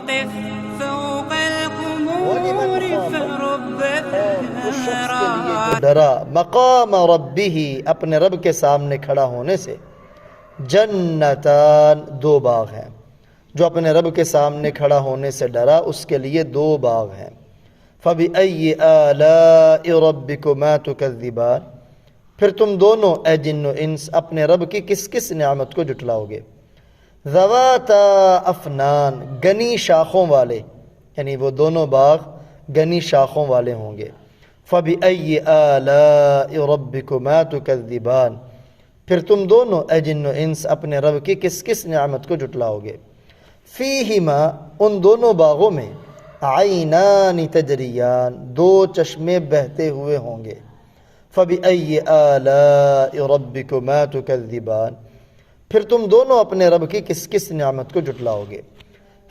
وقف فوق القبور فرب جو ڈرا مقام ربہ اپنے رب کے سامنے کھڑا ہونے سے، جنتان دو باغ ہیں۔ جو اپنے رب کے سامنے کھڑا ہونے سے ڈرا اس کے لیے دو باغ ہیں۔ فَبِأَيِّ آلَاءِ رَبِّكُمَا تُكَذِّبَانِ، پھر تم دونوں اے جن و انس اپنے رب کی کس کس نعمت کو جھٹلاؤ گے؟ ذَوَاتَا أَفْنَانٍ، گنی شاخوں والے، یعنی وہ دونوں باغ گنی شاخوں والے ہوں گے۔ فَبِأَيِّ آلَاءِ رَبِّكُمَا تُكَذِّبَانِ، پھر تم دونوں اے جن و انس اپنے رب کی کس کس نعمت کو جھٹلاؤ گے؟ فیہما، ان دونوں باغوں میں، عینان تجریان، دو چشمے بہتے ہوئے ہوں گے۔ فَبِأَيِّ آلَاءِ رَبِّكُمَا تُكَذِّبَانِ، پھر تم دونوں اپنے رب کی کس کس نعمت کو جھٹلاؤ گے؟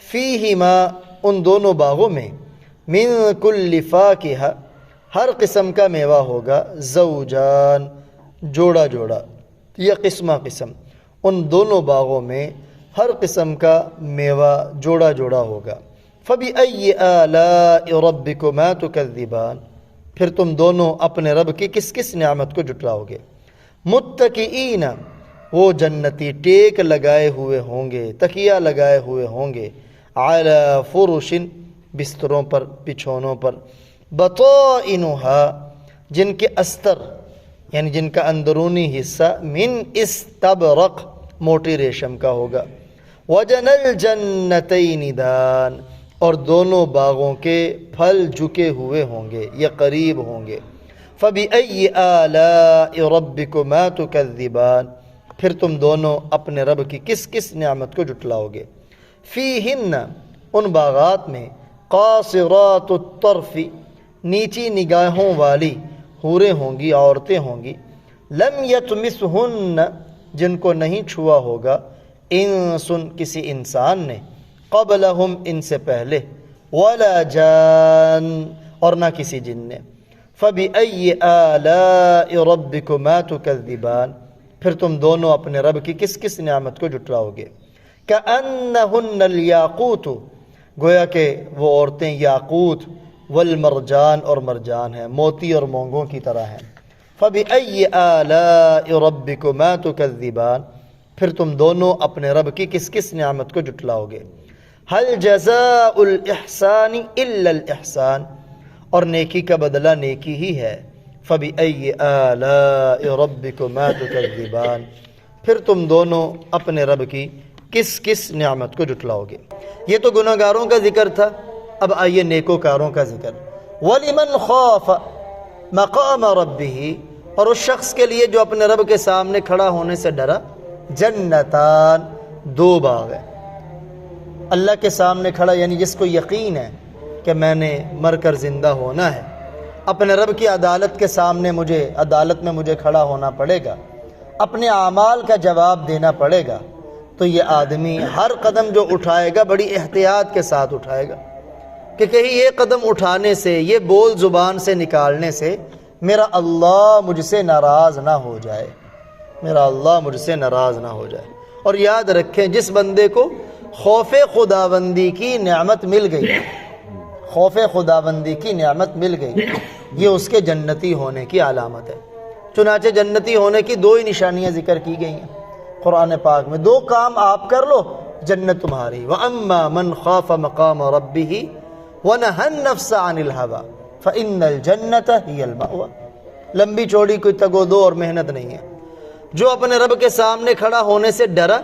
فیہما، ان دونوں باغوں میں، من کل فاکہہ، ہر قسم کا میوہ ہوگا، زوجان، جوڑا جوڑا یا قسمہ قسم، ان دونوں باغوں میں ہر قسم کا میوہ جوڑا جوڑا ہوگا۔ فَبِأَيِّ آلَاءِ رَبِّكُمَا تُكَذِّبَانِ، پھر تم دونوں اپنے رب کی کس کس نعمت کو جھٹلاؤ گے؟ متکئین، وہ جنتی ٹیک لگائے ہوئے ہوں گے، تکیہ لگائے ہوئے ہوں گے، علی فرش، بستروں پر، بچھونوں پر، بطائنہا، جن کے استر یعنی جن کا اندرونی حصہ، من استبرق، موٹی ریشم کا ہوگا، وجن الجنتین دان، اور دونوں باغوں کے پھل جھکے ہوئے ہوں گے یا قریب ہوں گے۔ فَبِأَيِّ آلَاءِ رَبِّكُمَا تُكَذِّبَانِ، پھر تم دونوں اپنے رب کی کس کس نعمت کو جھٹلاؤ گے؟ فیہن، ان باغات میں، قاصرات الطرف، نیچی نگاہوں والی حوریں ہوں گی، عورتیں ہوں گی، لم یطمثہن، جن کو نہیں چھوا ہوگا، انسن، کسی انسان نے، قبلہم، ان سے پہلے، ولا جان، اور نہ کسی جن نے۔ فَبِأَيِّ آلَاءِ رَبِّكُمَا تُكَذِّبَانِ، پھر تم دونوں اپنے رب کی کس کس نعمت کو جھٹلاؤ گے؟ كَأَنَّهُنَّ الْيَاقُوتُ، گویا کہ وہ عورتیں یاقوت، والمرجان، اور مرجان ہیں، موتی اور مونگوں کی طرح ہیں۔ فَبِأَيِّ آلَاءِ رَبِّكُمَا تُكَذِّبَانِ، پھر تم دونوں اپنے رب کی کس کس نعمت کو جھٹلاؤ گے؟ هَلْ جَزَاءُ الْإِحْسَانِ إِلَّا الْإِحْسَانِ، اور نیکی کا بدلہ نیکی ہی ہے۔ فَبِأَيِّ آلَاءِ رَبِّكُمَا تُكَذِّبَانِ، پھر تم دونوں اپنے رب کی کس کس نعمت کو جھٹلاؤ گے؟ یہ تو گناہگاروں کا ذکر تھا، اب آئیے نیکوکاروں کا ذکر۔ وَلِمَنْ خَافَ مَقَامَ رَبِّهِ، اور اس شخص کے لیے جو اپنے رب کے سامنے کھڑا ہونے سے ڈرا، جنتان، دو باغ ہیں۔ اللہ کے سامنے کھڑا یعنی جس کو یقین ہے کہ میں نے مر کر زندہ ہونا ہے، اپنے رب کی عدالت کے سامنے عدالت میں مجھے کھڑا ہونا پڑے گا، اپنے اعمال کا جواب دینا پڑے گا، تو یہ آدمی ہر قدم جو اٹھائے گا بڑی احتیاط کے ساتھ اٹھائے گا کہ کہیں یہ قدم اٹھانے سے، یہ بول زبان سے نکالنے سے میرا اللہ مجھ سے ناراض نہ ہو جائے، میرا اللہ مجھ سے ناراض نہ ہو جائے۔ اور یاد رکھیں، جس بندے کو خوف خداوندی کی نعمت مل گئی، خوف خداوندی کی نعمت مل گئی، یہ اس کے جنتی ہونے کی علامت ہے۔ چنانچہ جنتی ہونے کی دو ہی نشانیاں ذکر کی گئی ہیں قرآن پاک میں، دو کام آپ کر لو جنت تمہاری۔ وَأَمَّا مَنْ خَافَ مَقَامَ رَبِّهِ وَنَهَى النَّفْسَ عَنِ الْهَوَىٰ فَإِنَّ الْجَنَّةَ هِيَ الْمَأْوَىٰ، لمبی چوڑی کوئی تگ و دو اور محنت نہیں ہے۔ جو اپنے رب کے سامنے کھڑا ہونے سے ڈرا،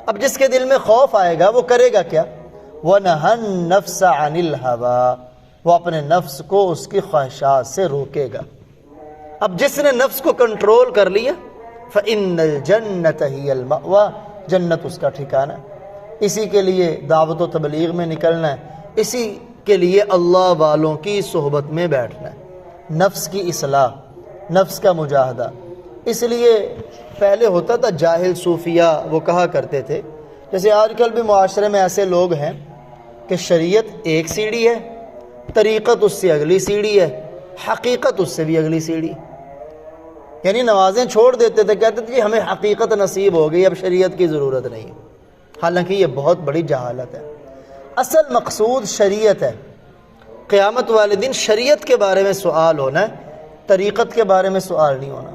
اب جس کے دل میں خوف آئے گا وہ کرے گا کیا؟ وَنَهَى النَّفْسَ عَنِ الْهَوَىٰ، وہ اپنے نفس کو اس کی خواہشات سے روکے گا۔ اب جس نے نفس کو کنٹرول کر لیا، فَإِنَّ الْجَنَّةَ هِيَ الْمَأْوَىٰ، جنت اس کا ٹھکانہ ہے۔ اسی کے لیے دعوت و تبلیغ میں نکلنا ہے، اسی کے لیے اللہ والوں کی صحبت میں بیٹھنا ہے، نفس کی اصلاح، نفس کا مجاہدہ۔ اس لیے پہلے ہوتا تھا جاہل صوفیہ، وہ کہا کرتے تھے، جیسے آج کل بھی معاشرے میں ایسے لوگ ہیں کہ شریعت ایک سیڑھی ہے، طریقت اس سے اگلی سیڑھی ہے، حقیقت اس سے بھی اگلی سیڑھی، یعنی نمازیں چھوڑ دیتے تھے، کہتے تھے جی ہمیں حقیقت نصیب ہو گئی، اب شریعت کی ضرورت نہیں، حالانکہ یہ بہت بڑی جہالت ہے۔ اصل مقصود شریعت ہے. قیامت والے دن شریعت کے بارے میں سوال ہونا ہے، طریقت کے بارے میں سوال نہیں ہونا.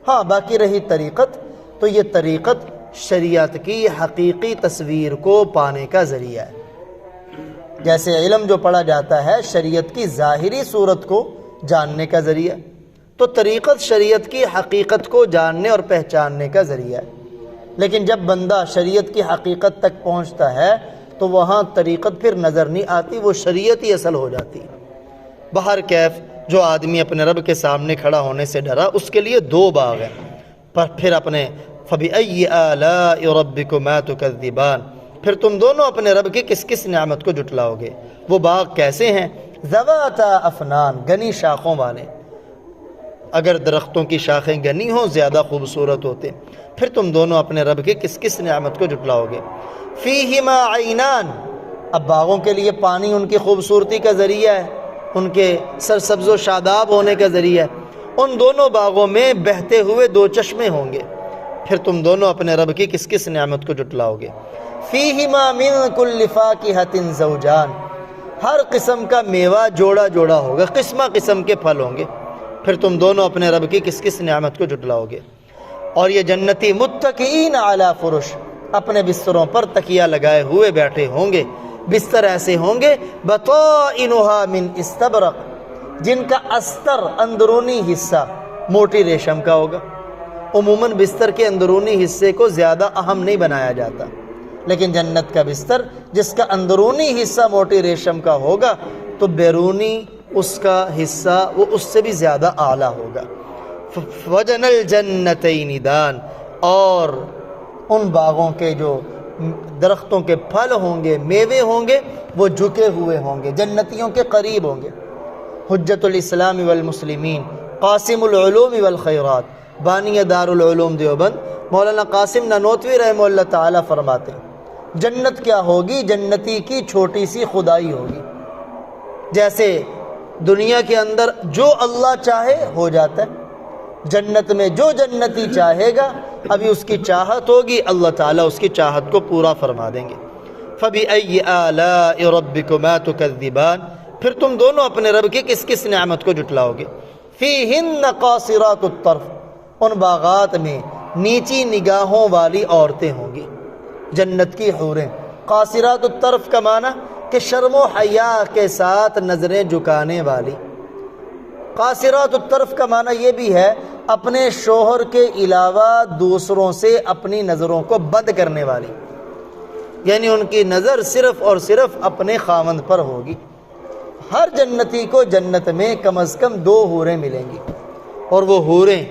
ہاں باقی رہی طریقت، تو یہ طریقت شریعت کی حقیقی تصویر کو پانے کا ذریعہ ہے. جیسے علم جو پڑھا جاتا ہے شریعت کی ظاہری صورت کو جاننے کا ذریعہ، تو طریقت شریعت کی حقیقت کو جاننے اور پہچاننے کا ذریعہ ہے. لیکن جب بندہ شریعت کی حقیقت تک پہنچتا ہے تو وہاں طریقت پھر نظر نہیں آتی، وہ شریعت ہی اصل ہو جاتی. بہر کیف جو آدمی اپنے رب کے سامنے کھڑا ہونے سے ڈرا، اس کے لیے دو باغ ہیں. پھر اپنے فَبِأَيِّ آلَاءِ رَبِّكُمَا تُكَذِّبَانِ، پھر تم دونوں اپنے رب کی کس کس نعمت کو جھٹلاؤ گے. وہ باغ کیسے ہیں؟ ذَوَاتَا أَفْنَانٍ، گھنی شاخوں والے. اگر درختوں کی شاخیں گھنی ہوں زیادہ خوبصورت ہوتے. پھر تم دونوں اپنے رب کی کس کس نعمت کو جھٹلاؤ گے. فِيهِمَا عَيْنَانِ، اب باغوں کے لیے پانی ان کی خوبصورتی کا ذریعہ ہے، ان کے سرسبز و شاداب ہونے کا ذریعہ ہے. ان دونوں باغوں میں بہتے ہوئے دو چشمے ہوں گے. پھر تم دونوں اپنے رب کی کس کس نعمت کو جھٹلاؤ گے. فِيهِمَا مِن كُلِّ فَاكِهَةٍ زَوْجَانِ، ہر قسم کا میوہ جوڑا جوڑا ہوگا، قسمہ قسم کے پھل ہوں گے. پھر تم دونوں اپنے رب کی کس کس نعمت کو جھٹلاؤ گے. اور یہ جنتی متکئین علی فرش، اپنے بستروں پر تکیہ لگائے ہوئے بیٹھے ہوں گے. بستر ایسے ہوں گے بطائنها من استبرق، جن کا استر اندرونی حصہ موٹی ریشم کا ہوگا. عموماً بستر کے اندرونی حصے کو زیادہ اہم نہیں بنایا جاتا، لیکن جنت کا بستر جس کا اندرونی حصہ موٹی ریشم کا ہوگا تو بیرونی اس کا حصہ وہ اس سے بھی زیادہ اعلیٰ ہوگا. وَجَنَ الْجَنَّتَيْنِ دَانٍ، اور ان باغوں کے جو درختوں کے پھل ہوں گے، میوے ہوں گے، وہ جھکے ہوئے ہوں گے، جنتیوں کے قریب ہوں گے. حجت الاسلام والمسلمین، قاسم العلوم والخیرات، بانی دار العلوم دیوبند مولانا قاسم نانوتوی رحمہ اللہ تعالیٰ فرماتے ہیں جنت کیا ہوگی؟ جنتی کی چھوٹی سی خدائی ہوگی. جیسے دنیا کے اندر جو اللہ چاہے ہو جاتا ہے، جنت میں جو جنتی چاہے گا ابھی اس کی چاہت ہوگی، اللہ تعالیٰ اس کی چاہت کو پورا فرما دیں گے. فَبِأَيِّ آلَاءِ رَبِّكُمَا تُكَذِّبَانِ، پھر تم دونوں اپنے رب کی کس کس نعمت کو جھٹلاؤ گے. فِيهِنَّ قَاصِرَاتُ الطَّرْفِ، ان باغات میں نیچی نگاہوں والی عورتیں ہوں گی، جنت کی حوریں. قاصرات الطرف کا معنی کہ شرم و حیا کے ساتھ نظریں جھکانے والی. قاصرات الطرف کا معنی یہ بھی ہے اپنے شوہر کے علاوہ دوسروں سے اپنی نظروں کو بند کرنے والی، یعنی ان کی نظر صرف اور صرف اپنے خاوند پر ہوگی. ہر جنتی کو جنت میں کم از کم 2 حوریں ملیں گی، اور وہ حوریں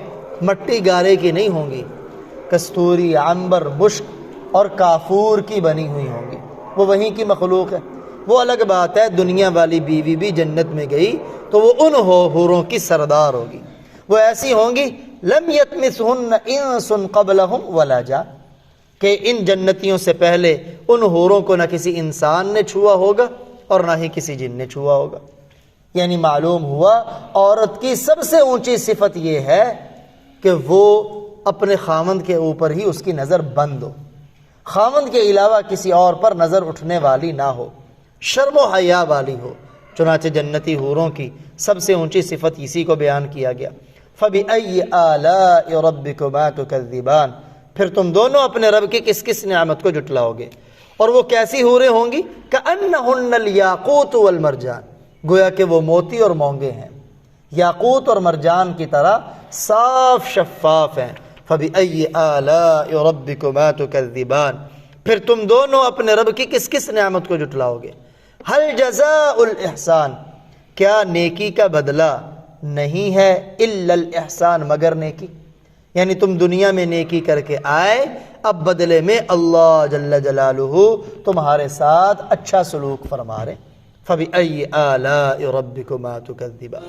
مٹی گارے کی نہیں ہوں گی، کستوری، عنبر، مشک اور کافور کی بنی ہوئی ہوں گی. وہ وہیں کی مخلوق ہے. وہ الگ بات ہے دنیا والی بیوی بھی جنت میں گئی تو وہ ان حوروں کی سردار ہوگی. وہ ایسی ہوں گی لم یطمثہن انس قبلہم ولا جان، کہ ان جنتیوں سے پہلے ان حوروں کو نہ کسی انسان نے چھوا ہوگا اور نہ ہی کسی جن نے چھوا ہوگا. یعنی معلوم ہوا عورت کی سب سے اونچی صفت یہ ہے کہ وہ اپنے خاوند کے اوپر ہی اس کی نظر بند ہو، خاوند کے علاوہ کسی اور پر نظر اٹھنے والی نہ ہو، شرم و حیا والی ہو. چنانچہ جنتی حوروں کی سب سے اونچی صفت اسی کو بیان کیا گیا. فَبِأَيِّ آلَاءِ رَبِّكُمَا تُكَذِّبَانِ، پھر تم دونوں اپنے رب کی کس کس نعمت کو جھٹلاؤ گے. اور وہ کیسی حوریں ہوں گی؟ كَأَنَّهُنَّ الْيَاقُوتُ وَالْمَرْجَانُ، گویا کہ وہ موتی اور مونگے ہیں، یاقوت اور مرجان کی طرح صاف شفاف ہیں. فَبِأَيِّ آلَاءِ رَبِّكُمَا تُكَذِّبَانِ، پھر تم دونوں اپنے رب کی کس کس نعمت کو جھٹلاؤ گے. هَلْ جَزَاءُ الْإِحْسَانِ، کیا نیکی کا بدلہ نہیں ہے الا الاحسان، مگر نیکی. یعنی تم دنیا میں نیکی کر کے آئے، اب بدلے میں اللہ جل جلالہ تمہارے ساتھ اچھا سلوک فرما رہے. فَبِأَيِّ آلَاءِ رَبِّكُمَا تُكَذِّبَانِ.